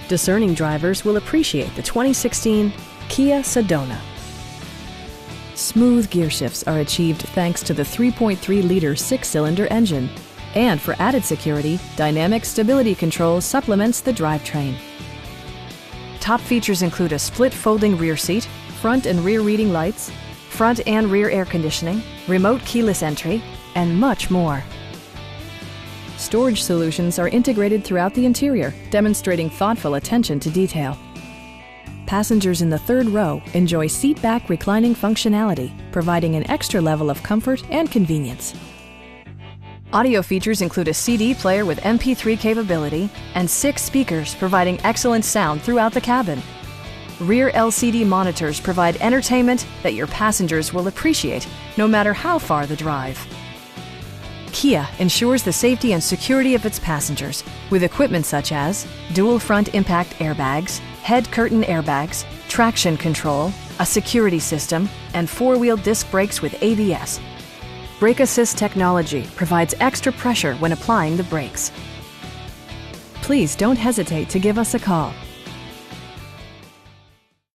Discerning drivers will appreciate the 2016 Kia Sedona. Smooth gear shifts are achieved thanks to the 3.3-liter six-cylinder engine. And for added security, dynamic stability control supplements the drivetrain. Top features include a split folding rear seat, front and rear reading lights, front and rear air conditioning, remote keyless entry, and much more. Storage solutions are integrated throughout the interior, demonstrating thoughtful attention to detail. Passengers in the third row enjoy seat-back reclining functionality, providing an extra level of comfort and convenience. Audio features include a CD player with MP3 capability and 6 speakers providing excellent sound throughout the cabin. Rear LCD monitors provide entertainment that your passengers will appreciate no matter how far the drive. Kia ensures the safety and security of its passengers with equipment such as dual front impact airbags, head curtain airbags, traction control, a security system, and 4-wheel disc brakes with ABS. Brake Assist technology provides extra pressure when applying the brakes. Please don't hesitate to give us a call.